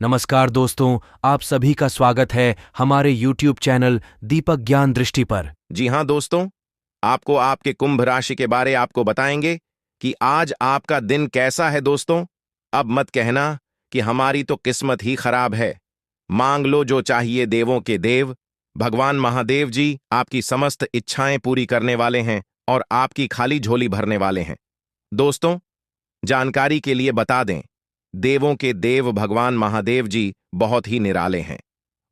नमस्कार दोस्तों, आप सभी का स्वागत है हमारे YouTube चैनल दीपक ज्ञान दृष्टि पर। जी हाँ दोस्तों, आपको आपके कुंभ राशि के बारे आपको बताएंगे कि आज आपका दिन कैसा है दोस्तों। अब मत कहना कि हमारी तो किस्मत ही खराब है। मांग लो जो चाहिए देवों के देव, भगवान महादेव जी आपकी समस्त इच्छाएं पूरी करने वाले हैं और आपकी खाली झोली भरने वाले हैं। दोस्तों, जानकारी के लिए बता दें, देवों के देव भगवान महादेव जी बहुत ही निराले हैं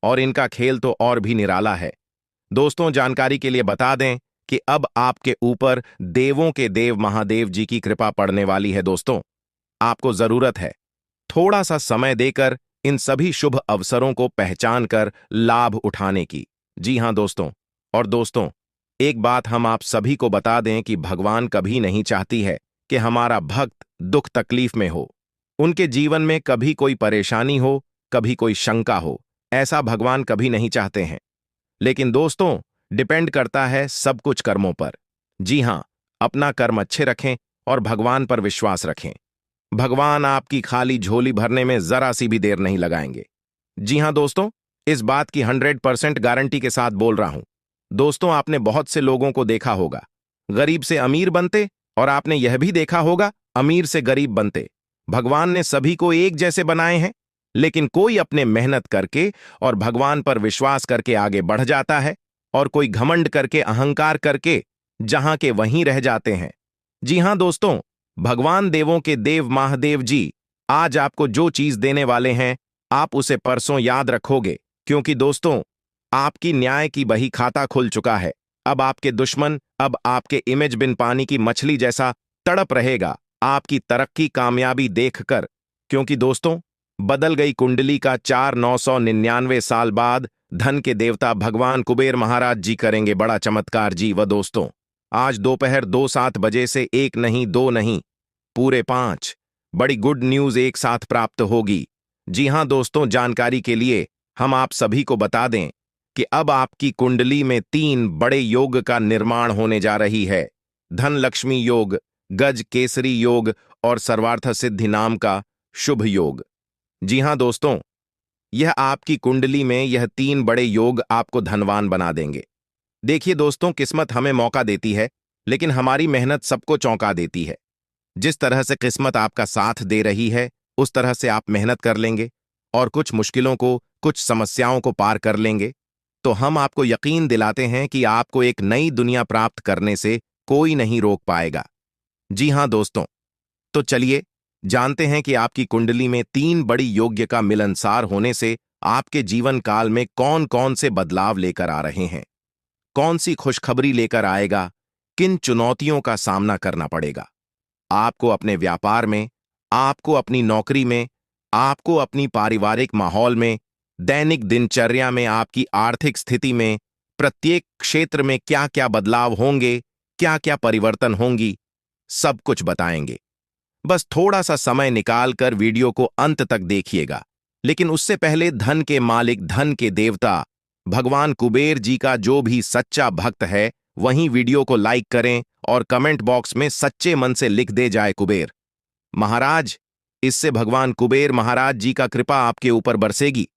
और इनका खेल तो और भी निराला है। दोस्तों, जानकारी के लिए बता दें कि अब आपके ऊपर देवों के देव महादेव जी की कृपा पड़ने वाली है। दोस्तों, आपको जरूरत है थोड़ा सा समय देकर इन सभी शुभ अवसरों को पहचान कर लाभ उठाने की। जी हां दोस्तों, और दोस्तों, एक बात हम आप सभी को बता दें कि भगवान कभी नहीं चाहती है कि हमारा भक्त दुख तकलीफ में हो, उनके जीवन में कभी कोई परेशानी हो, कभी कोई शंका हो। ऐसा भगवान कभी नहीं चाहते हैं। लेकिन दोस्तों, डिपेंड करता है सब कुछ कर्मों पर। जी हां, अपना कर्म अच्छे रखें और भगवान पर विश्वास रखें। भगवान आपकी खाली झोली भरने में जरा सी भी देर नहीं लगाएंगे। जी हां दोस्तों, इस बात की 100% गारंटी के साथ बोल रहा हूं। दोस्तों, आपने बहुत से लोगों को देखा होगा गरीब से अमीर बनते, और आपने यह भी देखा होगा अमीर से गरीब बनते। भगवान ने सभी को एक जैसे बनाए हैं, लेकिन कोई अपने मेहनत करके और भगवान पर विश्वास करके आगे बढ़ जाता है और कोई घमंड करके अहंकार करके जहां के वहीं रह जाते हैं। जी हां दोस्तों, भगवान देवों के देव महादेव जी आज आपको जो चीज देने वाले हैं, आप उसे परसों याद रखोगे, क्योंकि दोस्तों, आपकी न्याय की बही खाता खुल चुका है। अब आपके दुश्मन अब आपके इमेज बिन पानी की मछली जैसा तड़प रहेगा आपकी तरक्की कामयाबी देखकर, क्योंकि दोस्तों, बदल गई कुंडली का 4999 साल बाद धन के देवता भगवान कुबेर महाराज जी करेंगे बड़ा चमत्कार। जी व दोस्तों, आज दोपहर 2:07 बजे से एक नहीं दो नहीं पूरे 5 बड़ी गुड न्यूज एक साथ प्राप्त होगी। जी हां दोस्तों, जानकारी के लिए हम आप सभी को बता दें कि अब आपकी कुंडली में 3 बड़े योग का निर्माण होने जा रही है। धन लक्ष्मी योग, गज केसरी योग और सर्वार्थ सिद्धि नाम का शुभ योग। जी हां दोस्तों, यह आपकी कुंडली में यह 3 बड़े योग आपको धनवान बना देंगे। देखिए दोस्तों, किस्मत हमें मौका देती है, लेकिन हमारी मेहनत सबको चौंका देती है। जिस तरह से किस्मत आपका साथ दे रही है, उस तरह से आप मेहनत कर लेंगे और कुछ मुश्किलों को, कुछ समस्याओं को पार कर लेंगे, तो हम आपको यकीन दिलाते हैं कि आपको एक नई दुनिया प्राप्त करने से कोई नहीं रोक पाएगा। जी हां दोस्तों, तो चलिए जानते हैं कि आपकी कुंडली में 3 बड़ी योग्य का मिलनसार होने से आपके जीवन काल में कौन कौन से बदलाव लेकर आ रहे हैं, कौन सी खुशखबरी लेकर आएगा, किन चुनौतियों का सामना करना पड़ेगा आपको अपने व्यापार में, आपको अपनी नौकरी में, आपको अपनी पारिवारिक माहौल में, दैनिक दिनचर्या में, आपकी आर्थिक स्थिति में, प्रत्येक क्षेत्र में क्या क्या बदलाव होंगे, क्या क्या परिवर्तन होंगी, सब कुछ बताएंगे। बस थोड़ा सा समय निकालकर वीडियो को अंत तक देखिएगा। लेकिन उससे पहले धन के मालिक, धन के देवता भगवान कुबेर जी का जो भी सच्चा भक्त है, वहीं वीडियो को लाइक करें और कमेंट बॉक्स में सच्चे मन से लिख दे जाए कुबेर महाराज। इससे भगवान कुबेर महाराज जी का कृपा आपके ऊपर बरसेगी।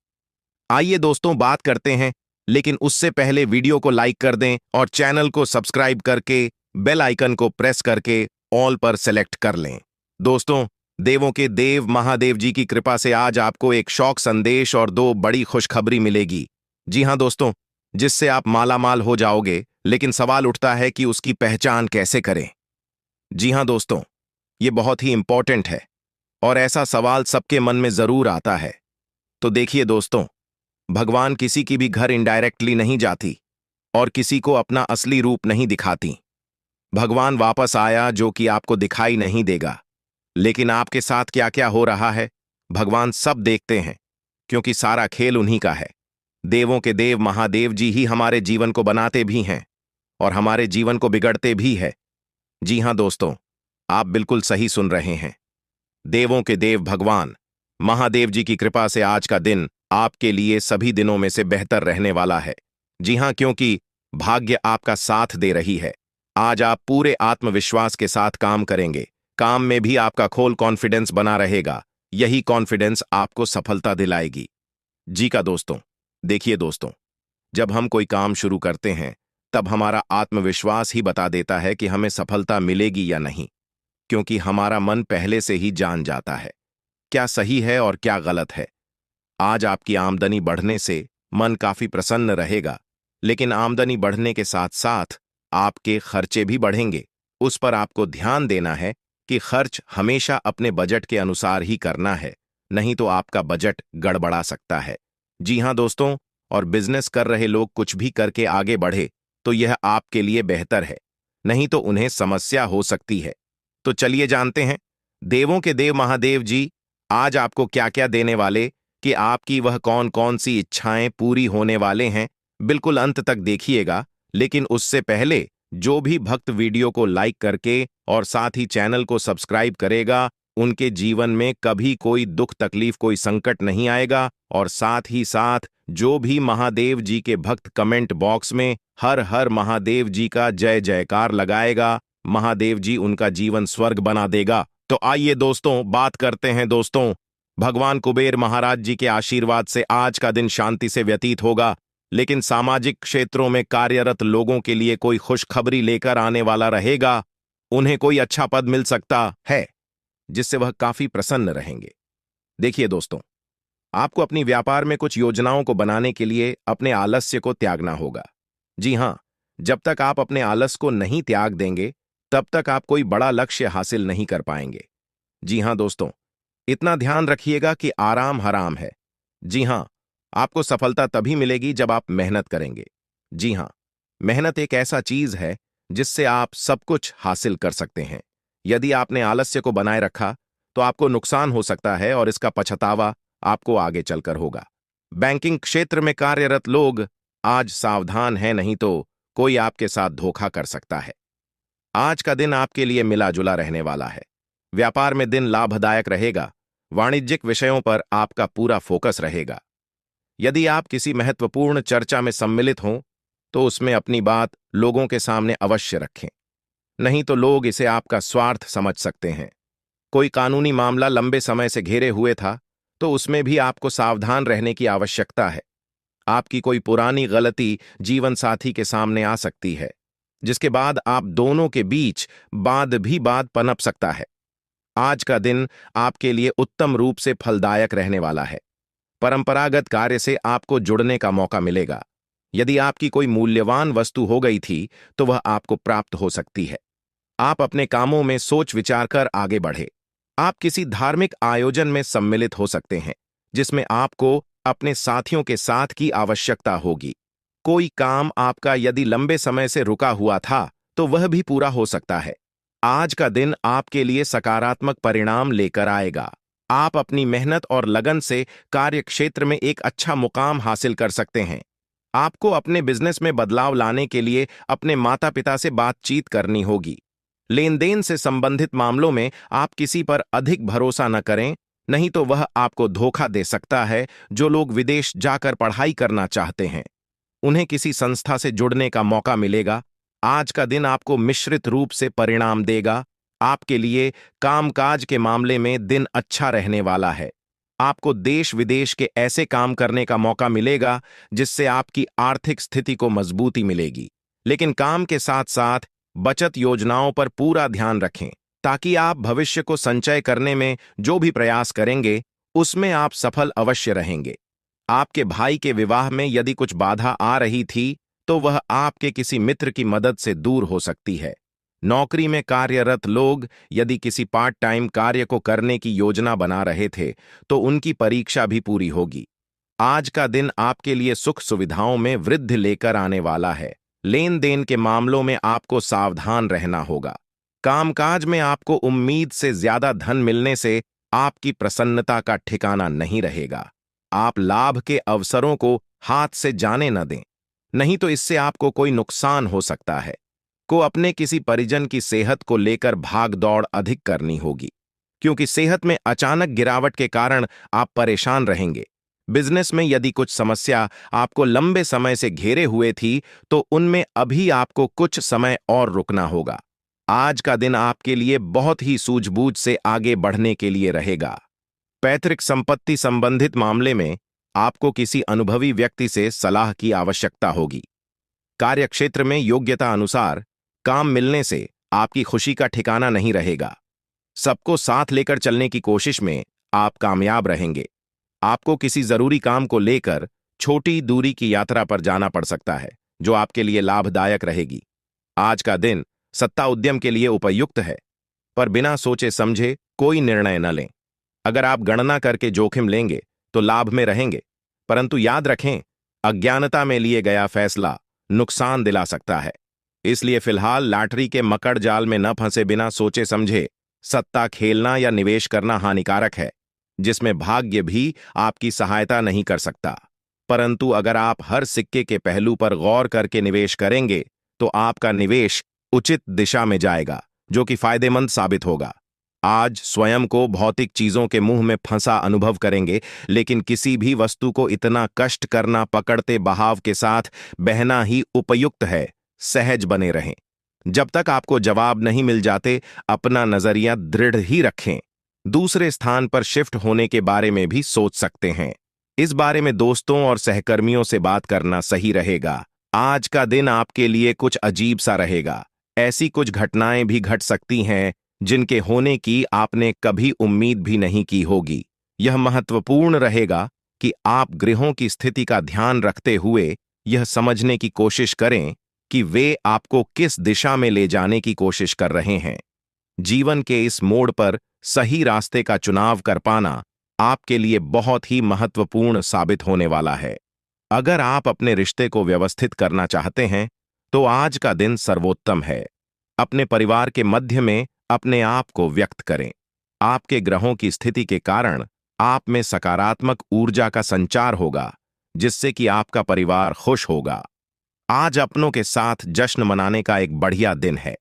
आइए दोस्तों, बात करते हैं, लेकिन उससे पहले वीडियो को लाइक कर दें और चैनल को सब्सक्राइब करके बेल आइकन को प्रेस करके ऑल पर सेलेक्ट कर लें। दोस्तों, देवों के देव महादेव जी की कृपा से आज आपको एक शौक संदेश और 2 बड़ी खुशखबरी मिलेगी। जी हां दोस्तों, जिससे आप मालामाल हो जाओगे, लेकिन सवाल उठता है कि उसकी पहचान कैसे करें। जी हां दोस्तों, ये बहुत ही इंपॉर्टेंट है और ऐसा सवाल सबके मन में जरूर आता है। तो देखिए दोस्तों, भगवान किसी की भी घर इनडायरेक्टली नहीं जाती और किसी को अपना असली रूप नहीं दिखाती। भगवान वापस आया जो कि आपको दिखाई नहीं देगा, लेकिन आपके साथ क्या क्या हो रहा है भगवान सब देखते हैं, क्योंकि सारा खेल उन्हीं का है। देवों के देव महादेव जी ही हमारे जीवन को बनाते भी हैं और हमारे जीवन को बिगड़ते भी है। जी हां दोस्तों, आप बिल्कुल सही सुन रहे हैं। देवों के देव भगवान महादेव जी की कृपा से आज का दिन आपके लिए सभी दिनों में से बेहतर रहने वाला है। जी हां, क्योंकि भाग्य आपका साथ दे रही है। आज आप पूरे आत्मविश्वास के साथ काम करेंगे। काम में भी आपका खोल कॉन्फिडेंस बना रहेगा। यही कॉन्फिडेंस आपको सफलता दिलाएगी। जी का दोस्तों, देखिए दोस्तों, जब हम कोई काम शुरू करते हैं तब हमारा आत्मविश्वास ही बता देता है कि हमें सफलता मिलेगी या नहीं, क्योंकि हमारा मन पहले से ही जान जाता है क्या सही है और क्या गलत है। आज आपकी आमदनी बढ़ने से मन काफी प्रसन्न रहेगा, लेकिन आमदनी बढ़ने के साथ साथ आपके खर्चे भी बढ़ेंगे। उस पर आपको ध्यान देना है कि खर्च हमेशा अपने बजट के अनुसार ही करना है, नहीं तो आपका बजट गड़बड़ा सकता है। जी हां दोस्तों, और बिजनेस कर रहे लोग कुछ भी करके आगे बढ़े तो यह आपके लिए बेहतर है, नहीं तो उन्हें समस्या हो सकती है। तो चलिए जानते हैं देवों के देव महादेव जी आज आपको क्या क्या देने वाले, कि आपकी वह कौन कौन सी इच्छाएं पूरी होने वाले हैं। बिल्कुल अंत तक देखिएगा, लेकिन उससे पहले जो भी भक्त वीडियो को लाइक करके और साथ ही चैनल को सब्सक्राइब करेगा, उनके जीवन में कभी कोई दुख तकलीफ कोई संकट नहीं आएगा। और साथ ही साथ जो भी महादेव जी के भक्त कमेंट बॉक्स में हर हर महादेव जी का जय जयकार लगाएगा, महादेव जी उनका जीवन स्वर्ग बना देगा। तो आइए दोस्तों बात करते हैं दोस्तों, भगवान कुबेर महाराज जी के आशीर्वाद से आज का दिन शांति से व्यतीत होगा, लेकिन सामाजिक क्षेत्रों में कार्यरत लोगों के लिए कोई खुशखबरी लेकर आने वाला रहेगा। उन्हें कोई अच्छा पद मिल सकता है जिससे वह काफी प्रसन्न रहेंगे। देखिए दोस्तों, आपको अपनी व्यापार में कुछ योजनाओं को बनाने के लिए अपने आलस्य को त्यागना होगा। जी हां, जब तक आप अपने आलस को नहीं त्याग देंगे तब तक आप कोई बड़ा लक्ष्य हासिल नहीं कर पाएंगे। जी हां दोस्तों, इतना ध्यान रखिएगा कि आराम हराम है। जी हां, आपको सफलता तभी मिलेगी जब आप मेहनत करेंगे। जी हां, मेहनत एक ऐसा चीज है जिससे आप सब कुछ हासिल कर सकते हैं। यदि आपने आलस्य को बनाए रखा तो आपको नुकसान हो सकता है और इसका पछतावा आपको आगे चलकर होगा। बैंकिंग क्षेत्र में कार्यरत लोग आज सावधान हैं, नहीं तो कोई आपके साथ धोखा कर सकता है। आज का दिन आपके लिए मिला जुला रहने वाला है। व्यापार में दिन लाभदायक रहेगा। वाणिज्यिक विषयों पर आपका पूरा फोकस रहेगा। यदि आप किसी महत्वपूर्ण चर्चा में सम्मिलित हों तो उसमें अपनी बात लोगों के सामने अवश्य रखें, नहीं तो लोग इसे आपका स्वार्थ समझ सकते हैं। कोई कानूनी मामला लंबे समय से घेरे हुए था तो उसमें भी आपको सावधान रहने की आवश्यकता है। आपकी कोई पुरानी गलती जीवन साथी के सामने आ सकती है, जिसके बाद आप दोनों के बीच वाद पनप सकता है। आज का दिन आपके लिए उत्तम रूप से फलदायक रहने वाला है। परंपरागत कार्य से आपको जुड़ने का मौका मिलेगा। यदि आपकी कोई मूल्यवान वस्तु हो गई थी तो वह आपको प्राप्त हो सकती है। आप अपने कामों में सोच विचार कर आगे बढ़े। आप किसी धार्मिक आयोजन में सम्मिलित हो सकते हैं जिसमें आपको अपने साथियों के साथ की आवश्यकता होगी। कोई काम आपका यदि लंबे समय से रुका हुआ था तो वह भी पूरा हो सकता है। आज का दिन आपके लिए सकारात्मक परिणाम लेकर आएगा। आप अपनी मेहनत और लगन से कार्य क्षेत्र में एक अच्छा मुकाम हासिल कर सकते हैं। आपको अपने बिजनेस में बदलाव लाने के लिए अपने माता पिता से बातचीत करनी होगी। लेन देन से संबंधित मामलों में आप किसी पर अधिक भरोसा न करें, नहीं तो वह आपको धोखा दे सकता है। जो लोग विदेश जाकर पढ़ाई करना चाहते हैं उन्हें किसी संस्था से जुड़ने का मौका मिलेगा। आज का दिन आपको मिश्रित रूप से परिणाम देगा। आपके लिए कामकाज के मामले में दिन अच्छा रहने वाला है। आपको देश विदेश के ऐसे काम करने का मौका मिलेगा जिससे आपकी आर्थिक स्थिति को मजबूती मिलेगी। लेकिन काम के साथ साथ बचत योजनाओं पर पूरा ध्यान रखें, ताकि आप भविष्य को संचय करने में जो भी प्रयास करेंगे उसमें आप सफल अवश्य रहेंगे। आपके भाई के विवाह में यदि कुछ बाधा आ रही थी तो वह आपके किसी मित्र की मदद से दूर हो सकती है। नौकरी में कार्यरत लोग यदि किसी पार्ट टाइम कार्य को करने की योजना बना रहे थे तो उनकी परीक्षा भी पूरी होगी। आज का दिन आपके लिए सुख सुविधाओं में वृद्धि लेकर आने वाला है। लेन देन के मामलों में आपको सावधान रहना होगा। कामकाज में आपको उम्मीद से ज्यादा धन मिलने से आपकी प्रसन्नता का ठिकाना नहीं रहेगा। आप लाभ के अवसरों को हाथ से जाने न दें, नहीं तो इससे आपको कोई नुकसान हो सकता है। को अपने किसी परिजन की सेहत को लेकर भाग दौड़ अधिक करनी होगी, क्योंकि सेहत में अचानक गिरावट के कारण आप परेशान रहेंगे। बिजनेस में यदि कुछ समस्या आपको लंबे समय से घेरे हुए थी तो उनमें अभी आपको कुछ समय और रुकना होगा। आज का दिन आपके लिए बहुत ही सूझबूझ से आगे बढ़ने के लिए रहेगा। पैतृक संपत्ति संबंधित मामले में आपको किसी अनुभवी व्यक्ति से सलाह की आवश्यकता होगी। कार्यक्षेत्र में योग्यता अनुसार काम मिलने से आपकी खुशी का ठिकाना नहीं रहेगा। सबको साथ लेकर चलने की कोशिश में आप कामयाब रहेंगे। आपको किसी जरूरी काम को लेकर छोटी दूरी की यात्रा पर जाना पड़ सकता है, जो आपके लिए लाभदायक रहेगी। आज का दिन सत्ता उद्यम के लिए उपयुक्त है, पर बिना सोचे समझे कोई निर्णय न लें। अगर आप गणना करके जोखिम लेंगे तो लाभ में रहेंगे, परंतु याद रखें, अज्ञानता में लिए गया फैसला नुकसान दिला सकता है। इसलिए फिलहाल लॉटरी के मकड़ जाल में न फंसे बिना सोचे समझे सत्ता खेलना या निवेश करना हानिकारक है, जिसमें भाग्य भी आपकी सहायता नहीं कर सकता। परंतु अगर आप हर सिक्के के पहलू पर गौर करके निवेश करेंगे तो आपका निवेश उचित दिशा में जाएगा, जो कि फायदेमंद साबित होगा। आज स्वयं को भौतिक चीजों के मुंह में फंसा अनुभव करेंगे, लेकिन किसी भी वस्तु को इतना कष्ट करना पकड़ते बहाव के साथ बहना ही उपयुक्त है। सहज बने रहें। जब तक आपको जवाब नहीं मिल जाते, अपना नजरिया दृढ़ ही रखें। दूसरे स्थान पर शिफ्ट होने के बारे में भी सोच सकते हैं। इस बारे में दोस्तों और सहकर्मियों से बात करना सही रहेगा। आज का दिन आपके लिए कुछ अजीब सा रहेगा। ऐसी कुछ घटनाएं भी घट सकती हैं जिनके होने की आपने कभी उम्मीद भी नहीं की होगी। यह महत्वपूर्ण रहेगा कि आप ग्रहों की स्थिति का ध्यान रखते हुए यह समझने की कोशिश करें कि वे आपको किस दिशा में ले जाने की कोशिश कर रहे हैं। जीवन के इस मोड़ पर सही रास्ते का चुनाव कर पाना आपके लिए बहुत ही महत्वपूर्ण साबित होने वाला है। अगर आप अपने रिश्ते को व्यवस्थित करना चाहते हैं तो आज का दिन सर्वोत्तम है। अपने परिवार के मध्य में अपने आप को व्यक्त करें। आपके ग्रहों की स्थिति के कारण आप में सकारात्मक ऊर्जा का संचार होगा, जिससे कि आपका परिवार खुश होगा। आज अपनों के साथ जश्न मनाने का एक बढ़िया दिन है।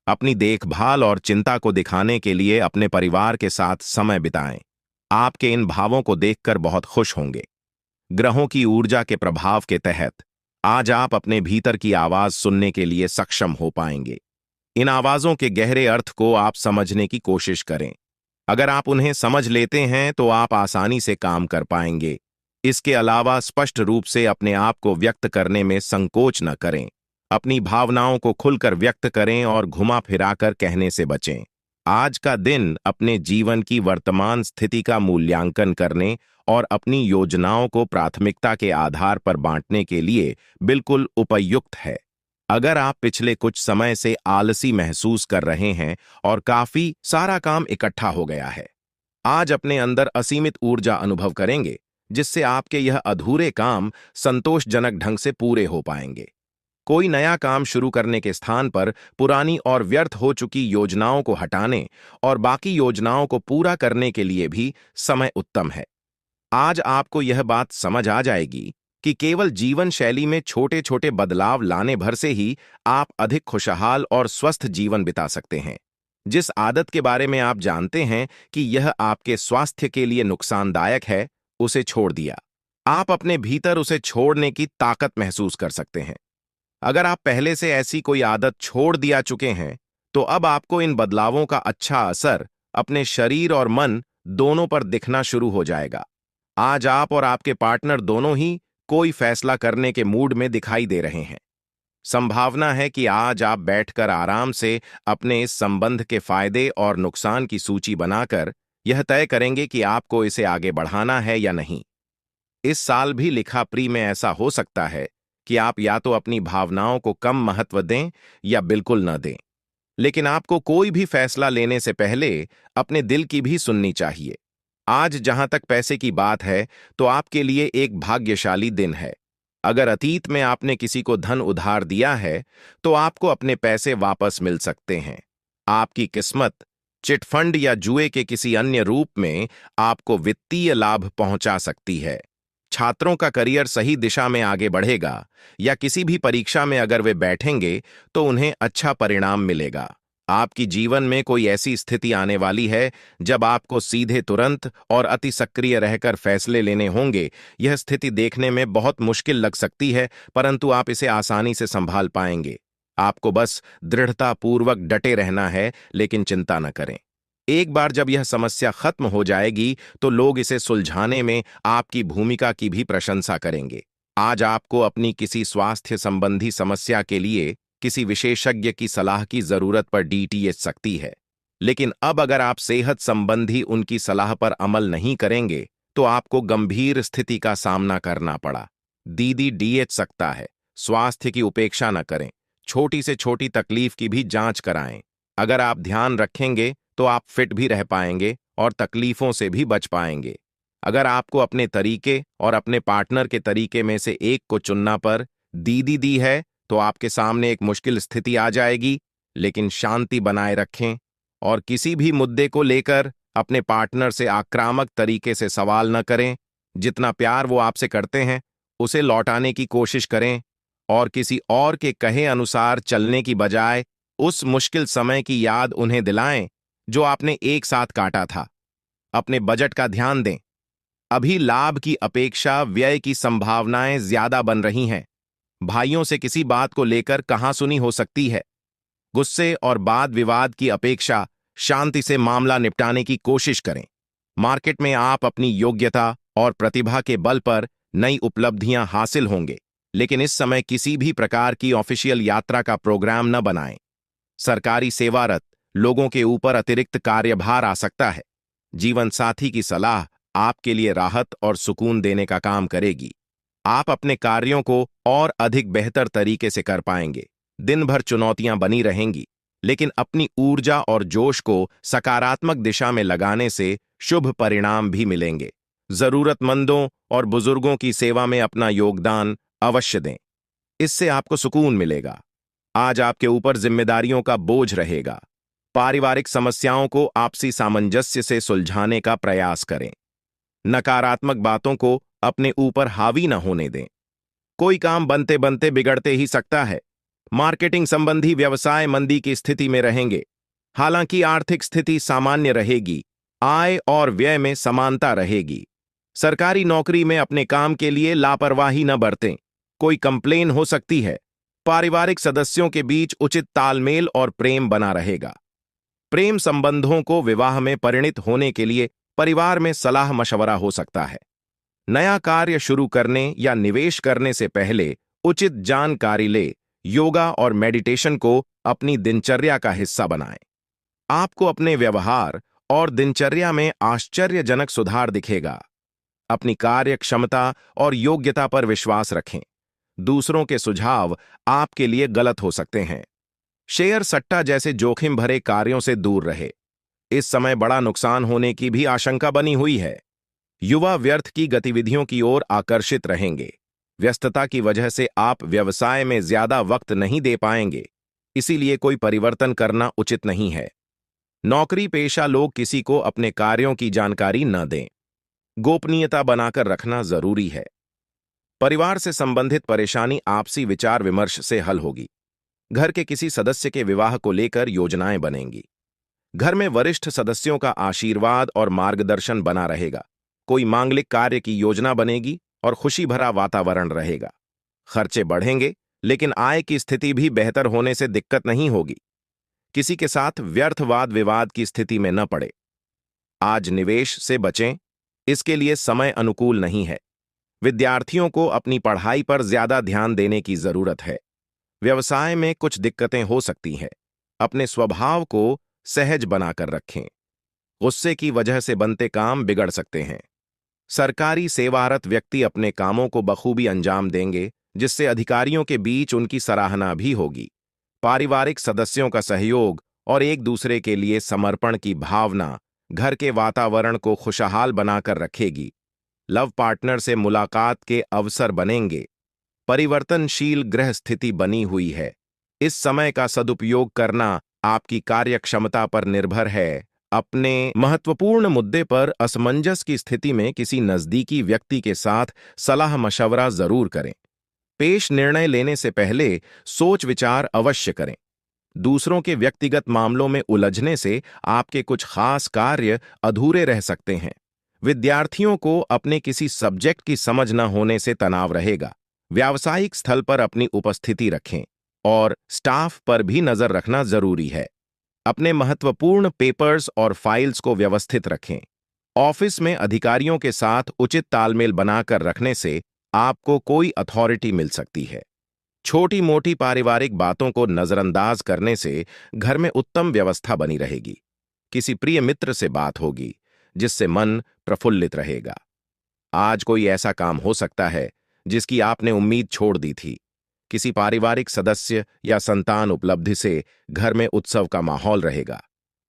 अपनी देखभाल और चिंता को दिखाने के लिए अपने परिवार के साथ समय बिताएं। आपके इन भावों को देखकर बहुत खुश होंगे। ग्रहों की ऊर्जा के प्रभाव के तहत आज आप अपने भीतर की आवाज सुनने के लिए सक्षम हो पाएंगे। इन आवाजों के गहरे अर्थ को आप समझने की कोशिश करें। अगर आप उन्हें समझ लेते हैं तो आप आसानी से काम कर पाएंगे। इसके अलावा स्पष्ट रूप से अपने आप को व्यक्त करने में संकोच न करें। अपनी भावनाओं को खुलकर व्यक्त करें और घुमा फिराकर कहने से बचें। आज का दिन अपने जीवन की वर्तमान स्थिति का मूल्यांकन करने और अपनी योजनाओं को प्राथमिकता के आधार पर बांटने के लिए बिल्कुल उपयुक्त है। अगर आप पिछले कुछ समय से आलसी महसूस कर रहे हैं और काफी सारा काम इकट्ठा हो गया है, आज अपने अंदर असीमित ऊर्जा अनुभव करेंगे, जिससे आपके यह अधूरे काम संतोषजनक ढंग से पूरे हो पाएंगे। कोई नया काम शुरू करने के स्थान पर पुरानी और व्यर्थ हो चुकी योजनाओं को हटाने और बाकी योजनाओं को पूरा करने के लिए भी समय उत्तम है। आज आपको यह बात समझ आ जाएगी कि केवल जीवन शैली में छोटे छोटे बदलाव लाने भर से ही आप अधिक खुशहाल और स्वस्थ जीवन बिता सकते हैं। जिस आदत के बारे में आप जानते हैं कि यह आपके स्वास्थ्य के लिए नुकसानदायक है, उसे छोड़ दिया। आप अपने भीतर उसे छोड़ने की ताकत महसूस कर सकते हैं। अगर आप पहले से ऐसी कोई आदत छोड़ दिया चुके हैं, तो अब आपको इन बदलावों का अच्छा असर अपने शरीर और मन दोनों पर दिखना शुरू हो जाएगा। आज आप और आपके पार्टनर दोनों ही कोई फैसला करने के मूड में दिखाई दे रहे हैं। संभावना है कि आज आप बैठकर आराम से अपने इस संबंध के फायदे और नुकसान की सूची बनाकर यह तय करेंगे कि आपको इसे आगे बढ़ाना है या नहीं। इस साल भी लिखा प्री में ऐसा हो सकता है कि आप या तो अपनी भावनाओं को कम महत्व दें या बिल्कुल न दें। लेकिन आपको कोई भी फैसला लेने से पहले अपने दिल की भी सुननी चाहिए। आज जहां तक पैसे की बात है, तो आपके लिए एक भाग्यशाली दिन है। अगर अतीत में आपने किसी को धन उधार दिया है, तो आपको अपने पैसे वापस मिल सकते हैं। आपकी किस्मत चिटफंड या जुए के किसी अन्य रूप में आपको वित्तीय लाभ पहुंचा सकती है। छात्रों का करियर सही दिशा में आगे बढ़ेगा, या किसी भी परीक्षा में अगर वे बैठेंगे तो उन्हें अच्छा परिणाम मिलेगा। आपकी जीवन में कोई ऐसी स्थिति आने वाली है जब आपको सीधे तुरंत और अति सक्रिय रहकर फैसले लेने होंगे। यह स्थिति देखने में बहुत मुश्किल लग सकती है, परंतु आप इसे आसानी से संभाल पाएंगे। आपको बस दृढ़तापूर्वक डटे रहना है, लेकिन चिंता न करें। एक बार जब यह समस्या खत्म हो जाएगी तो लोग इसे सुलझाने में आपकी भूमिका की भी प्रशंसा करेंगे। आज आपको अपनी किसी स्वास्थ्य संबंधी समस्या के लिए किसी विशेषज्ञ की सलाह की जरूरत पर डीटीएच सकती है, लेकिन अब अगर आप सेहत संबंधी उनकी सलाह पर अमल नहीं करेंगे तो आपको गंभीर स्थिति का सामना करना पड़ा। दीदी डीएच सकता है। स्वास्थ्य की उपेक्षा न करें, छोटी से छोटी तकलीफ की भी जांच कराएं। अगर आप ध्यान रखेंगे तो आप फिट भी रह पाएंगे और तकलीफों से भी बच पाएंगे। अगर आपको अपने तरीके और अपने पार्टनर के तरीके में से एक को चुनना पर दीदी दी है तो आपके सामने एक मुश्किल स्थिति आ जाएगी, लेकिन शांति बनाए रखें और किसी भी मुद्दे को लेकर अपने पार्टनर से आक्रामक तरीके से सवाल न करें। जितना प्यार वो आपसे करते हैं उसे लौटाने की कोशिश करें और किसी और के कहे अनुसार चलने की बजाय उस मुश्किल समय की याद उन्हें दिलाएं जो आपने एक साथ काटा था। अपने बजट का ध्यान दें। अभी लाभ की अपेक्षा व्यय की संभावनाएं ज्यादा बन रही हैं। भाइयों से किसी बात को लेकर कहासुनी हो सकती है। गुस्से और वाद विवाद की अपेक्षा शांति से मामला निपटाने की कोशिश करें। मार्केट में आप अपनी योग्यता और प्रतिभा के बल पर नई उपलब्धियां हासिल होंगे, लेकिन इस समय किसी भी प्रकार की ऑफिशियल यात्रा का प्रोग्राम न बनाएं। सरकारी सेवारत लोगों के ऊपर अतिरिक्त कार्यभार आ सकता है। जीवन साथी की सलाह आपके लिए राहत और सुकून देने का काम करेगी। आप अपने कार्यों को और अधिक बेहतर तरीके से कर पाएंगे। दिन भर चुनौतियां बनी रहेंगी, लेकिन अपनी ऊर्जा और जोश को सकारात्मक दिशा में लगाने से शुभ परिणाम भी मिलेंगे। जरूरतमंदों और बुजुर्गों की सेवा में अपना योगदान अवश्य दें, इससे आपको सुकून मिलेगा। आज आपके ऊपर जिम्मेदारियों का बोझ रहेगा। पारिवारिक समस्याओं को आपसी सामंजस्य से सुलझाने का प्रयास करें। नकारात्मक बातों को अपने ऊपर हावी न होने दें। कोई काम बनते बनते बिगड़ते ही सकता है। मार्केटिंग संबंधी व्यवसाय मंदी की स्थिति में रहेंगे। हालांकि आर्थिक स्थिति सामान्य रहेगी। आय और व्यय में समानता रहेगी। सरकारी नौकरी में अपने काम के लिए लापरवाही न बरतें। कोई कंप्लेन हो सकती है। पारिवारिक सदस्यों के बीच उचित तालमेल और प्रेम बना रहेगा। प्रेम संबंधों को विवाह में परिणित होने के लिए परिवार में सलाह मशवरा हो सकता है। नया कार्य शुरू करने या निवेश करने से पहले उचित जानकारी ले। योगा और मेडिटेशन को अपनी दिनचर्या का हिस्सा बनाएं। आपको अपने व्यवहार और दिनचर्या में आश्चर्यजनक सुधार दिखेगा। अपनी कार्य क्षमता और योग्यता पर विश्वास रखें। दूसरों के सुझाव आपके लिए गलत हो सकते हैं। शेयर सट्टा जैसे जोखिम भरे कार्यों से दूर रहे। इस समय बड़ा नुकसान होने की भी आशंका बनी हुई है। युवा व्यर्थ की गतिविधियों की ओर आकर्षित रहेंगे। व्यस्तता की वजह से आप व्यवसाय में ज्यादा वक्त नहीं दे पाएंगे, इसीलिए कोई परिवर्तन करना उचित नहीं है। नौकरी पेशा लोग किसी को अपने कार्यों की जानकारी न दें। गोपनीयता बनाकर रखना जरूरी है। परिवार से संबंधित परेशानी आपसी विचार विमर्श से हल होगी। घर के किसी सदस्य के विवाह को लेकर योजनाएं बनेंगी। घर में वरिष्ठ सदस्यों का आशीर्वाद और मार्गदर्शन बना रहेगा। कोई मांगलिक कार्य की योजना बनेगी और खुशी भरा वातावरण रहेगा। खर्चे बढ़ेंगे, लेकिन आय की स्थिति भी बेहतर होने से दिक्कत नहीं होगी। किसी के साथ व्यर्थ वाद विवाद की स्थिति में न पड़े। आज निवेश से बचें, इसके लिए समय अनुकूल नहीं है। विद्यार्थियों को अपनी पढ़ाई पर ज्यादा ध्यान देने की जरूरत है। व्यवसाय में कुछ दिक्कतें हो सकती हैं। अपने स्वभाव को सहज बनाकर रखें। गुस्से की वजह से बनते काम बिगड़ सकते हैं। सरकारी सेवारत व्यक्ति अपने कामों को बखूबी अंजाम देंगे, जिससे अधिकारियों के बीच उनकी सराहना भी होगी। पारिवारिक सदस्यों का सहयोग और एक दूसरे के लिए समर्पण की भावना घर के वातावरण को खुशहाल बनाकर रखेगी। लव पार्टनर से मुलाकात के अवसर बनेंगे। परिवर्तनशील ग्रह स्थिति बनी हुई है। इस समय का सदुपयोग करना आपकी कार्यक्षमता पर निर्भर है। अपने महत्वपूर्ण मुद्दे पर असमंजस की स्थिति में किसी नजदीकी व्यक्ति के साथ सलाह मशवरा जरूर करें। पेश निर्णय लेने से पहले सोच विचार अवश्य करें। दूसरों के व्यक्तिगत मामलों में उलझने से आपके कुछ खास कार्य अधूरे रह सकते हैं। विद्यार्थियों को अपने किसी सब्जेक्ट की समझ न होने से तनाव रहेगा। व्यावसायिक स्थल पर अपनी उपस्थिति रखें और स्टाफ पर भी नजर रखना जरूरी है। अपने महत्वपूर्ण पेपर्स और फाइल्स को व्यवस्थित रखें। ऑफिस में अधिकारियों के साथ उचित तालमेल बनाकर रखने से आपको कोई अथॉरिटी मिल सकती है। छोटी मोटी पारिवारिक बातों को नजरअंदाज करने से घर में उत्तम व्यवस्था बनी रहेगी। किसी प्रिय मित्र से बात होगी जिससे मन प्रफुल्लित रहेगा। आज कोई ऐसा काम हो सकता है जिसकी आपने उम्मीद छोड़ दी थी। किसी पारिवारिक सदस्य या संतान उपलब्धि से घर में उत्सव का माहौल रहेगा।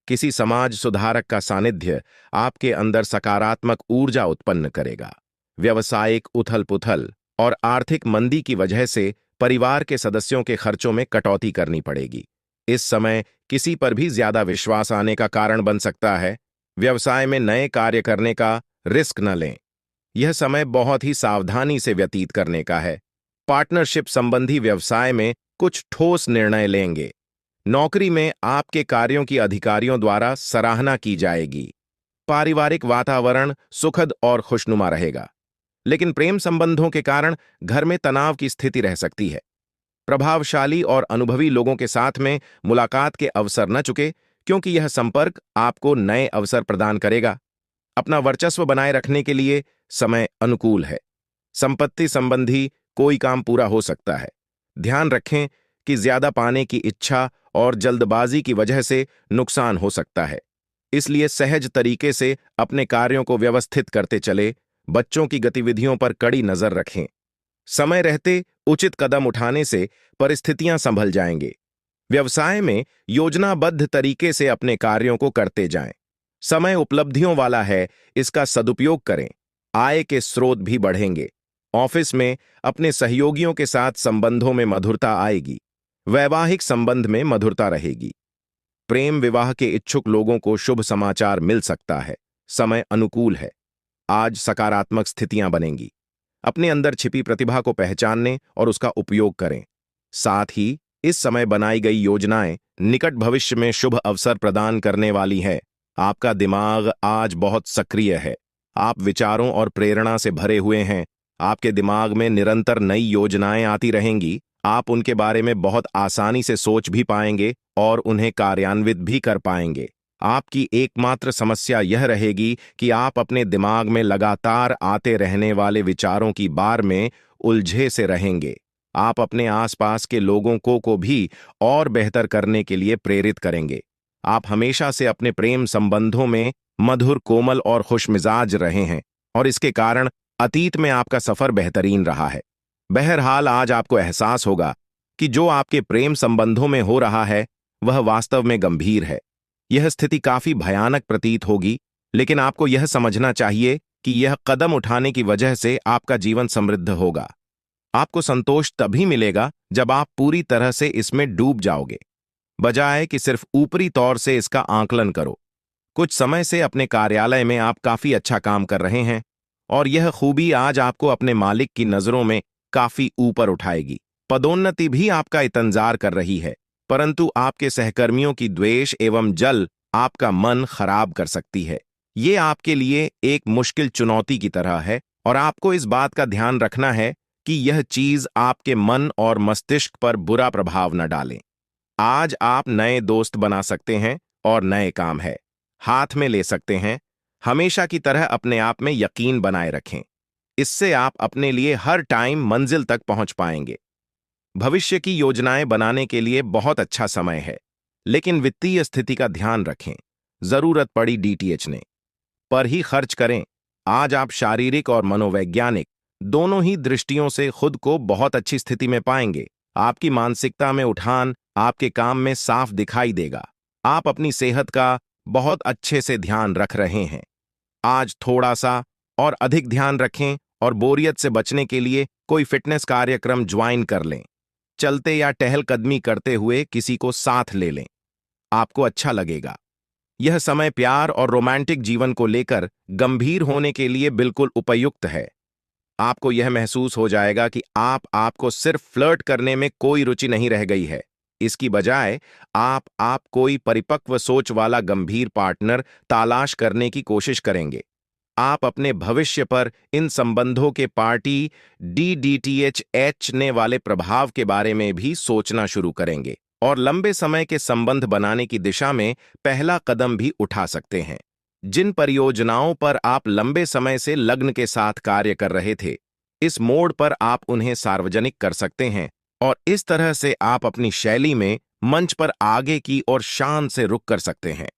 किसी समाज सुधारक का सानिध्य आपके अंदर सकारात्मक ऊर्जा उत्पन्न करेगा। व्यावसायिक उथल-पुथल और आर्थिक मंदी की वजह से परिवार के सदस्यों के खर्चों में कटौती करनी पड़ेगी। इस समय किसी पर भी ज्यादा विश्वास आने का कारण बन सकता है। व्यवसाय में नए कार्य करने का रिस्क न लें। यह समय बहुत ही सावधानी से व्यतीत करने का है। पार्टनरशिप संबंधी व्यवसाय में कुछ ठोस निर्णय लेंगे। नौकरी में आपके कार्यों की अधिकारियों द्वारा सराहना की जाएगी। पारिवारिक वातावरण सुखद और खुशनुमा रहेगा, लेकिन प्रेम संबंधों के कारण घर में तनाव की स्थिति रह सकती है। प्रभावशाली और अनुभवी लोगों के साथ में मुलाकात के अवसर न चुके, क्योंकि यह संपर्क आपको नए अवसर प्रदान करेगा। अपना वर्चस्व बनाए रखने के लिए समय अनुकूल है। संपत्ति संबंधी कोई काम पूरा हो सकता है। ध्यान रखें कि ज्यादा पाने की इच्छा और जल्दबाजी की वजह से नुकसान हो सकता है, इसलिए सहज तरीके से अपने कार्यों को व्यवस्थित करते चले। बच्चों की गतिविधियों पर कड़ी नजर रखें। समय रहते उचित कदम उठाने से परिस्थितियां संभल जाएंगे। व्यवसाय में योजनाबद्ध तरीके से अपने कार्यों को करते जाएं। समय उपलब्धियों वाला है, इसका सदुपयोग करें। आय के स्रोत भी बढ़ेंगे। ऑफिस में अपने सहयोगियों के साथ संबंधों में मधुरता आएगी। वैवाहिक संबंध में मधुरता रहेगी। प्रेम विवाह के इच्छुक लोगों को शुभ समाचार मिल सकता है। समय अनुकूल है। आज सकारात्मक स्थितियां बनेंगी। अपने अंदर छिपी प्रतिभा को पहचानने और उसका उपयोग करें। साथ ही इस समय बनाई गई योजनाएं निकट भविष्य में शुभ अवसर प्रदान करने वाली है। आपका दिमाग आज बहुत सक्रिय है। आप विचारों और प्रेरणा से भरे हुए हैं। आपके दिमाग में निरंतर नई योजनाएं आती रहेंगी। आप उनके बारे में बहुत आसानी से सोच भी पाएंगे और उन्हें कार्यान्वित भी कर पाएंगे। आपकी एकमात्र समस्या यह रहेगी कि आप अपने दिमाग में लगातार आते रहने वाले विचारों की बार में उलझे से रहेंगे। आप अपने आसपास के लोगों को भी और बेहतर करने के लिए प्रेरित करेंगे। आप हमेशा से अपने प्रेम संबंधों में मधुर, कोमल और खुशमिजाज रहे हैं और इसके कारण अतीत में आपका सफर बेहतरीन रहा है। बहरहाल आज आपको एहसास होगा कि जो आपके प्रेम संबंधों में हो रहा है वह वास्तव में गंभीर है। यह स्थिति काफी भयानक प्रतीत होगी, लेकिन आपको यह समझना चाहिए कि यह कदम उठाने की वजह से आपका जीवन समृद्ध होगा। आपको संतोष तभी मिलेगा जब आप पूरी तरह से इसमें डूब जाओगे, बजाय कि सिर्फ ऊपरी तौर से इसका आकलन करो। कुछ समय से अपने कार्यालय में आप काफी अच्छा काम कर रहे हैं और यह खूबी आज आपको अपने मालिक की नजरों में काफी ऊपर उठाएगी। पदोन्नति भी आपका इंतजार कर रही है, परंतु आपके सहकर्मियों की द्वेष एवं जल आपका मन खराब कर सकती है। ये आपके लिए एक मुश्किल चुनौती की तरह है और आपको इस बात का ध्यान रखना है कि यह चीज आपके मन और मस्तिष्क पर बुरा प्रभाव न डालें। आज आप नए दोस्त बना सकते हैं और नए काम है हाथ में ले सकते हैं। हमेशा की तरह अपने आप में यकीन बनाए रखें। इससे आप अपने लिए हर टाइम मंजिल तक पहुंच पाएंगे। भविष्य की योजनाएं बनाने के लिए बहुत अच्छा समय है, लेकिन वित्तीय स्थिति का ध्यान रखें। जरूरत पड़ी डीटीएच ने पर ही खर्च करें। आज आप शारीरिक और मनोवैज्ञानिक दोनों ही दृष्टियों से खुद को बहुत अच्छी स्थिति में पाएंगे। आपकी मानसिकता में उठान आपके काम में साफ दिखाई देगा। आप अपनी सेहत का बहुत अच्छे से ध्यान रख रहे हैं। आज थोड़ा सा और अधिक ध्यान रखें और बोरियत से बचने के लिए कोई फिटनेस कार्यक्रम ज्वाइन कर लें। चलते या टहलकदमी करते हुए किसी को साथ ले लें, आपको अच्छा लगेगा। यह समय प्यार और रोमांटिक जीवन को लेकर गंभीर होने के लिए बिल्कुल उपयुक्त है। आपको यह महसूस हो जाएगा कि आपको सिर्फ फ्लर्ट करने में कोई रुचि नहीं रह गई है। इसकी बजाय आप कोई परिपक्व सोच वाला गंभीर पार्टनर तलाश करने की कोशिश करेंगे। आप अपने भविष्य पर इन संबंधों के पार्टी डीडीटीएच ने वाले प्रभाव के बारे में भी सोचना शुरू करेंगे। और लंबे समय के संबंध बनाने की दिशा में पहला कदम भी उठा सकते हैं। जिन परियोजनाओं पर आप लंबे समय से लग्न के साथ कार्य कर रहे थे, इस मोड़ पर आप उन्हें सार्वजनिक कर सकते हैं और इस तरह से आप अपनी शैली में मंच पर आगे की ओर शान से रुख कर सकते हैं।